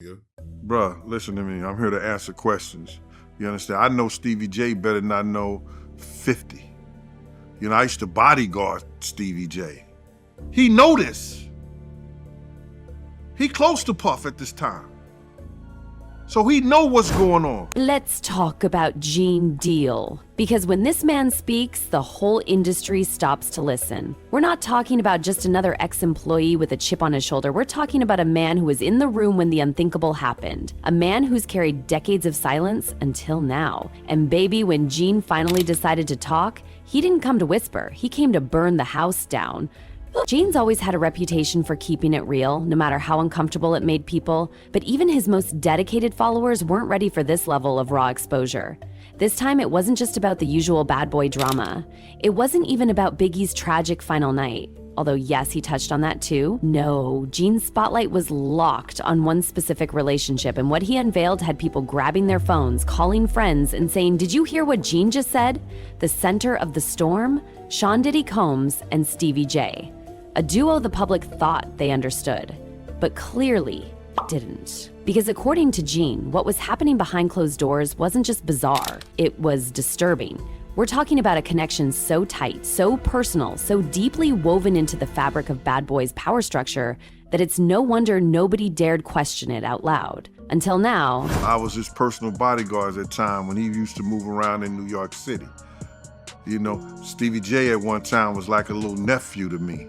Yeah. Bruh, listen to me. I'm here to answer questions. You understand? I know Stevie J better than I know 50. You know, I used to bodyguard Stevie J. He know this. He close to Puff at this time. So he know what's going on. Let's talk about Gene Deal. Because when this man speaks, the whole industry stops to listen. We're not talking about just another ex-employee with a chip on his shoulder. We're talking about a man who was in the room when the unthinkable happened. A man who's carried decades of silence until now. And baby, when Gene finally decided to talk, he didn't come to whisper. He came to burn the house down. Gene's always had a reputation for keeping it real, no matter how uncomfortable it made people, but even his most dedicated followers weren't ready for this level of raw exposure. This time, it wasn't just about the usual bad boy drama. It wasn't even about Biggie's tragic final night. Although yes, he touched on that too. No, Gene's spotlight was locked on one specific relationship, and what he unveiled had people grabbing their phones, calling friends, and saying, "Did you hear what Gene just said?" The center of the storm? Sean Diddy Combs and Stevie J. A duo the public thought they understood, but clearly didn't. Because according to Gene, what was happening behind closed doors wasn't just bizarre, it was disturbing. We're talking about a connection so tight, so personal, so deeply woven into the fabric of Bad Boy's power structure that it's no wonder nobody dared question it out loud. Until now, I was his personal bodyguard at the time when he used to move around in New York City. You know, Stevie J at one time was like a little nephew to me.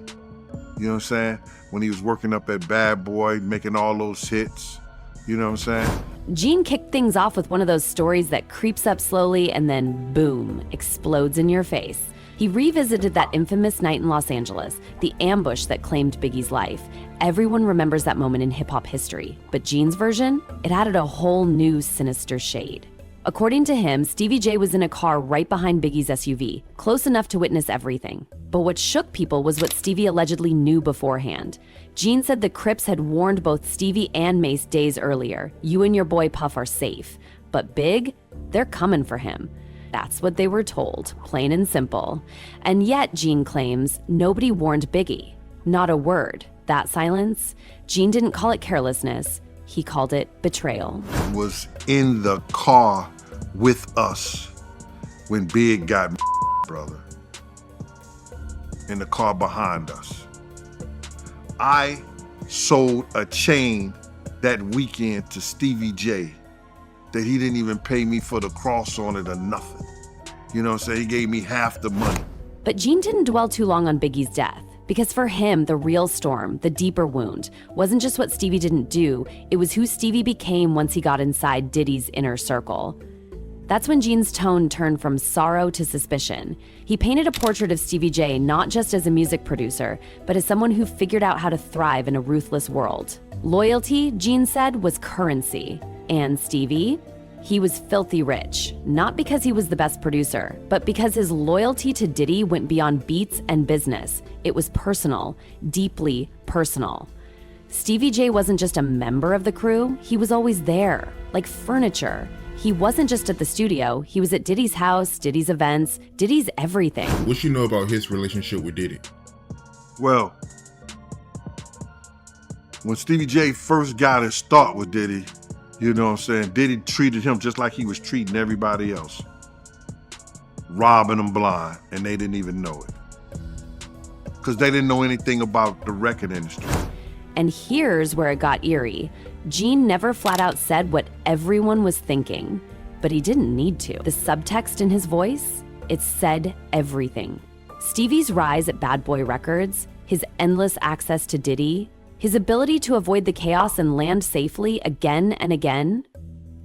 You know what I'm saying? When he was working up at Bad Boy, making all those hits. You know what I'm saying? Gene kicked things off with one of those stories that creeps up slowly and then, boom, explodes in your face. He revisited that infamous night in Los Angeles, the ambush that claimed Biggie's life. Everyone remembers that moment in hip-hop history, but Gene's version, it added a whole new sinister shade. According to him, Stevie J was in a car right behind Biggie's SUV, close enough to witness everything. But what shook people was what Stevie allegedly knew beforehand. Gene said the Crips had warned both Stevie and Mase days earlier, "You and your boy Puff are safe." But Big, they're coming for him. That's what they were told, plain and simple. And yet, Gene claims, nobody warned Biggie. Not a word. That silence? Gene didn't call it carelessness. He called it betrayal. Was in the car with us when Big got brother. In the car behind us. I sold a chain that weekend to Stevie J that he didn't even pay me for the cross on it or nothing. You know what I'm saying? He gave me half the money. But Gene didn't dwell too long on Biggie's death. Because for him, the real storm, the deeper wound, wasn't just what Stevie didn't do, it was who Stevie became once he got inside Diddy's inner circle. That's when Gene's tone turned from sorrow to suspicion. He painted a portrait of Stevie J not just as a music producer, but as someone who figured out how to thrive in a ruthless world. Loyalty, Gene said, was currency. And Stevie? He was filthy rich, not because he was the best producer, but because his loyalty to Diddy went beyond beats and business. It was personal, deeply personal. Stevie J wasn't just a member of the crew, he was always there, like furniture. He wasn't just at the studio, he was at Diddy's house, Diddy's events, Diddy's everything. What you know about his relationship with Diddy? Well, when Stevie J first got his start with Diddy, you know what I'm saying, Diddy treated him just like he was treating everybody else. Robbing them blind, and they didn't even know it. Because they didn't know anything about the record industry. And here's where it got eerie. Gene never flat out said what everyone was thinking, but he didn't need to. The subtext in his voice, it said everything. Stevie's rise at Bad Boy Records, his endless access to Diddy, his ability to avoid the chaos and land safely again and again.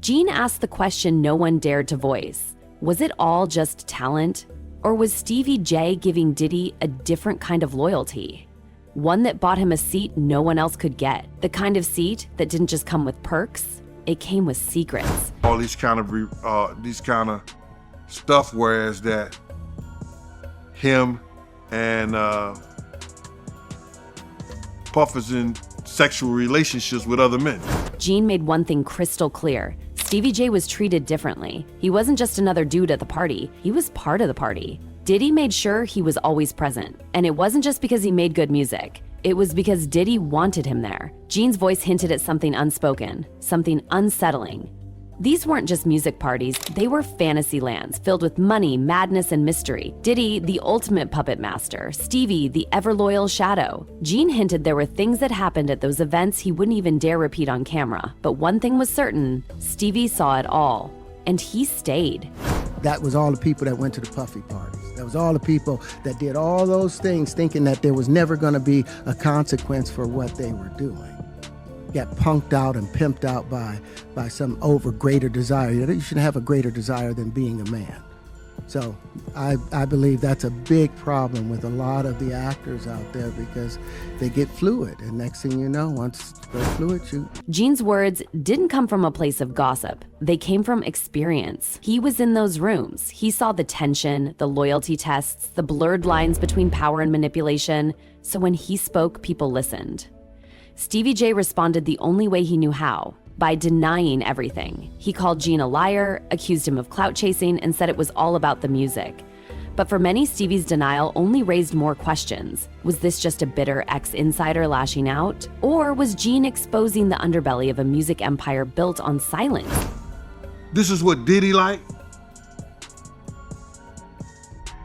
Gene asked the question no one dared to voice. Was it all just talent? Or was Stevie J giving Diddy a different kind of loyalty? One that bought him a seat no one else could get. The kind of seat that didn't just come with perks, it came with secrets. All these kind of stuff, whereas that him and Puff is in sexual relationships with other men. Gene made one thing crystal clear. Stevie J was treated differently. He wasn't just another dude at the party, he was part of the party. Diddy made sure he was always present. And it wasn't just because he made good music. It was because Diddy wanted him there. Gene's voice hinted at something unspoken, something unsettling. These weren't just music parties, they were fantasy lands filled with money, madness, and mystery. Diddy, the ultimate puppet master. Stevie, the ever-loyal shadow. Gene hinted there were things that happened at those events he wouldn't even dare repeat on camera. But one thing was certain, Stevie saw it all. And he stayed. That was all the people that went to the Puffy parties. That was all the people that did all those things thinking that there was never gonna be a consequence for what they were doing. Got punked out and pimped out by some greater desire. You shouldn't have a greater desire than being a man. So I believe that's a big problem with a lot of the actors out there because they get fluid, and next thing you know, once they're fluid, shoot. Gene's words didn't come from a place of gossip. They came from experience. He was in those rooms. He saw the tension, the loyalty tests, the blurred lines between power and manipulation. So when he spoke, people listened. Stevie J responded the only way he knew how, by denying everything. He called Gene a liar, accused him of clout chasing, and said it was all about the music. But for many, Stevie's denial only raised more questions. Was this just a bitter ex-insider lashing out? Or was Gene exposing the underbelly of a music empire built on silence? This is what Diddy like?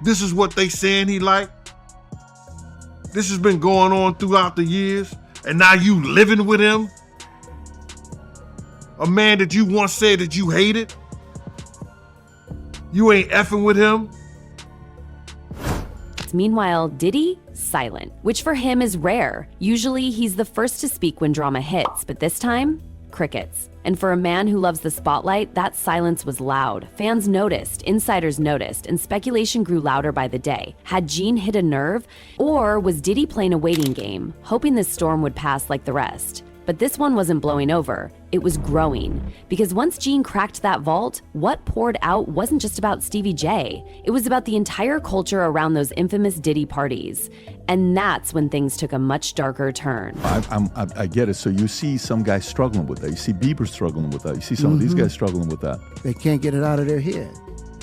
This is what they saying he like? This has been going on throughout the years, and now you living with him? A man that you once said that you hated? You ain't effing with him? Meanwhile, Diddy, silent, which for him is rare. Usually he's the first to speak when drama hits, but this time, crickets. And for a man who loves the spotlight, that silence was loud. Fans noticed, insiders noticed, and speculation grew louder by the day. Had Gene hit a nerve? Or was Diddy playing a waiting game, hoping this storm would pass like the rest? But this one wasn't blowing over, it was growing. Because once Gene cracked that vault, what poured out wasn't just about Stevie J. It was about the entire culture around those infamous Diddy parties. And that's when things took a much darker turn. I get it. So you see some guys struggling with that. You see Bieber struggling with that. You see some of these guys struggling with that. They can't get it out of their head.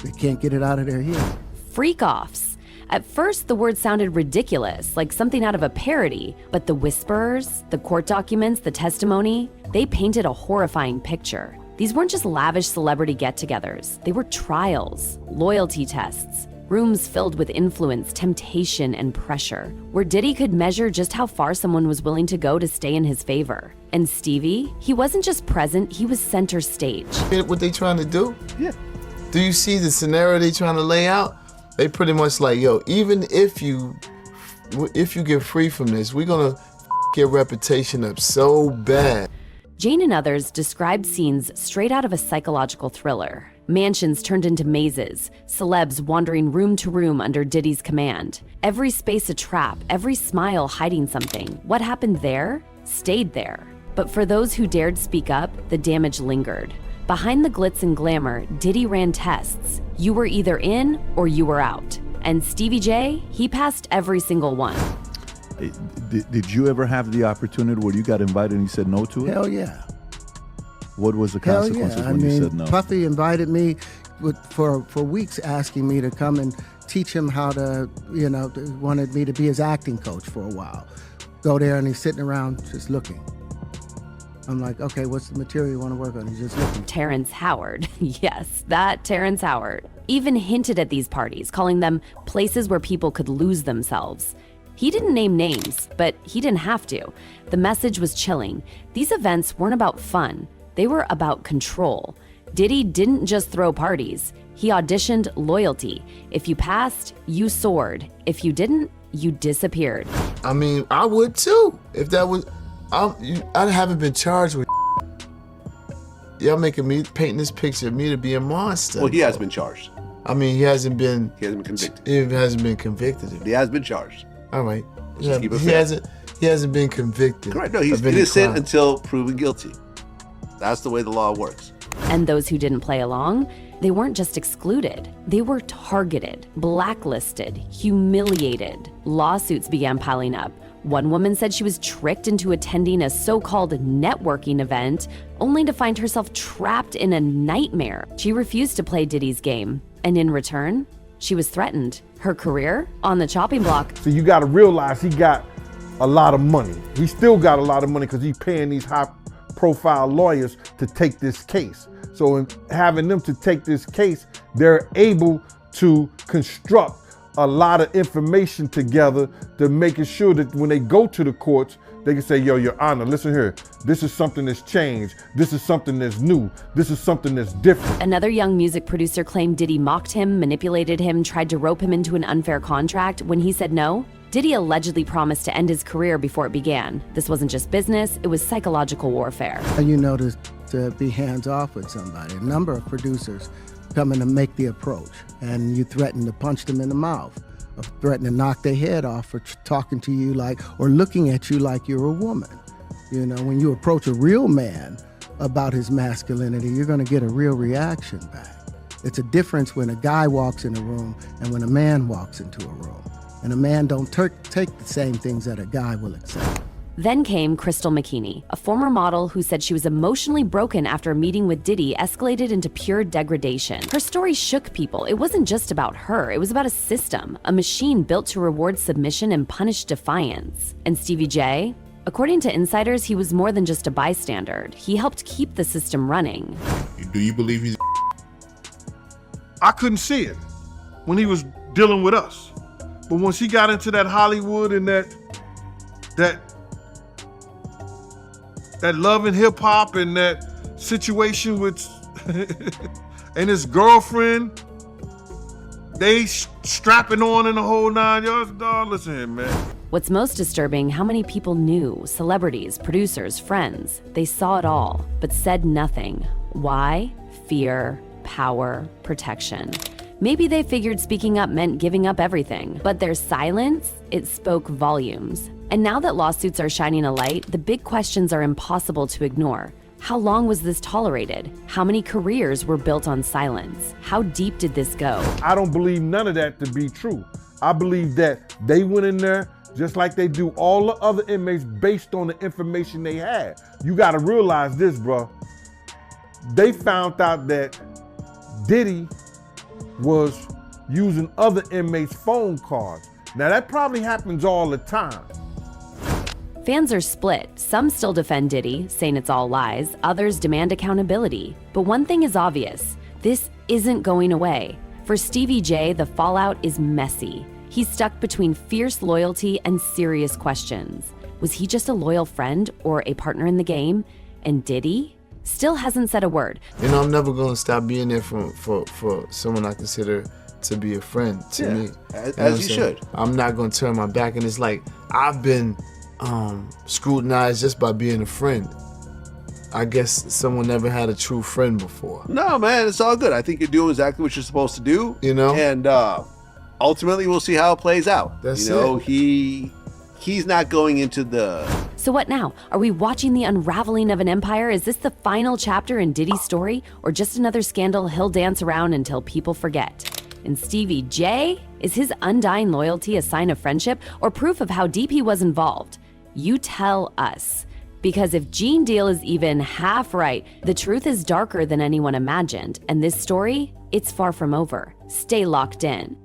They can't get it out of their head. Freak-offs. At first, the word sounded ridiculous, like something out of a parody, but the whisperers, the court documents, the testimony, they painted a horrifying picture. These weren't just lavish celebrity get-togethers. They were trials, loyalty tests, rooms filled with influence, temptation, and pressure, where Diddy could measure just how far someone was willing to go to stay in his favor. And Stevie, he wasn't just present, he was center stage. What they trying to do? Yeah. Do you see the scenario they trying to lay out? They pretty much like, yo, even if you get free from this, we're gonna your reputation up so bad. Jane and others described scenes straight out of a psychological thriller. Mansions turned into mazes, celebs wandering room to room under Diddy's command. Every space a trap, every smile hiding something. What happened there stayed there. But for those who dared speak up, the damage lingered. Behind the glitz and glamour, Diddy ran tests. You were either in or you were out. And Stevie J, he passed every single one. Did you ever have the opportunity where you got invited and you said no to it? Hell yeah. What was the consequences when you said no? Puffy invited me for weeks asking me to come and teach him how to, wanted me to be his acting coach for a while. Go there and he's sitting around just looking. I'm like, okay, what's the material you want to work on? He's just looking. Terrence Howard. Yes, that Terrence Howard. Even hinted at these parties, calling them places where people could lose themselves. He didn't name names, but he didn't have to. The message was chilling. These events weren't about fun. They were about control. Diddy didn't just throw parties. He auditioned loyalty. If you passed, you soared. If you didn't, you disappeared. I mean, I would too. If that was, I haven't been charged with. Y'all making me painting this picture of me to be a monster. Well, he has been charged. I mean, he hasn't been convicted. He hasn't been convicted. He has been charged. All right. Just keep it he fair. hasn't been convicted. Correct. No, he's innocent until proven guilty. That's the way the law works. And those who didn't play along, they weren't just excluded. They were targeted, blacklisted, humiliated. Lawsuits began piling up. One woman said she was tricked into attending a so-called networking event, only to find herself trapped in a nightmare. She refused to play Diddy's game, and in return, she was threatened. Her career on the chopping block. So you gotta realize he got a lot of money. He still got a lot of money because he's paying these high-profile lawyers to take this case. So in having them to take this case, they're able to construct a lot of information together to making sure that when they go to the courts, they can say, yo, Your Honor, listen here, this is something that's changed. This is something that's new. This is something that's different. Another young music producer claimed Diddy mocked him, manipulated him, tried to rope him into an unfair contract. When he said no, Diddy allegedly promised to end his career before it began. This wasn't just business, it was psychological warfare. You notice to be hands off with somebody. A number of producers come in to make the approach, and you threaten to punch them in the mouth, or threaten to knock their head off for talking to you like, or looking at you like you're a woman. You know, when you approach a real man about his masculinity, you're gonna get a real reaction back. It's a difference when a guy walks in a room and when a man walks into a room. And a man don't take the same things that a guy will accept. Then came Crystal McKinney, a former model who said she was emotionally broken after a meeting with Diddy escalated into pure degradation. Her story shook people. It wasn't just about her, it was about a system, a machine built to reward submission and punish defiance. And Stevie J? According to insiders, he was more than just a bystander. He helped keep the system running. Do you believe he's I couldn't see it when he was dealing with us. But once he got into that Hollywood and that love and hip hop and that situation with and his girlfriend, they strapping on in the whole 9 yards. Dog, listen here, man. What's most disturbing, how many people knew, celebrities, producers, friends. They saw it all, but said nothing. Why? Fear, power, protection. Maybe they figured speaking up meant giving up everything, but their silence, it spoke volumes. And now that lawsuits are shining a light, the big questions are impossible to ignore. How long was this tolerated? How many careers were built on silence? How deep did this go? I don't believe none of that to be true. I believe that they went in there just like they do all the other inmates based on the information they had. You gotta realize this, bro. They found out that Diddy was using other inmates' phone cards. Now that probably happens all the time. Fans are split. Some still defend Diddy, saying it's all lies. Others demand accountability. But one thing is obvious. This isn't going away. For Stevie J, the fallout is messy. He's stuck between fierce loyalty and serious questions. Was he just a loyal friend or a partner in the game? And Diddy still hasn't said a word. You know, I'm never gonna stop being there for someone I consider to be a friend to me. As you should. I'm not gonna turn my back, and it's like I've been scrutinized just by being a friend. I guess someone never had a true friend before. No, man, it's all good. I think you're doing exactly what you're supposed to do. You know? And ultimately, we'll see how it plays out. That's it. He's not going into the... So what now? Are we watching the unraveling of an empire? Is this the final chapter in Diddy's story? Or just another scandal he'll dance around until people forget? And Stevie J? Is his undying loyalty a sign of friendship or proof of how deep he was involved? You tell us. Because if Gene Deal is even half right, the truth is darker than anyone imagined. And this story, it's far from over. Stay locked in.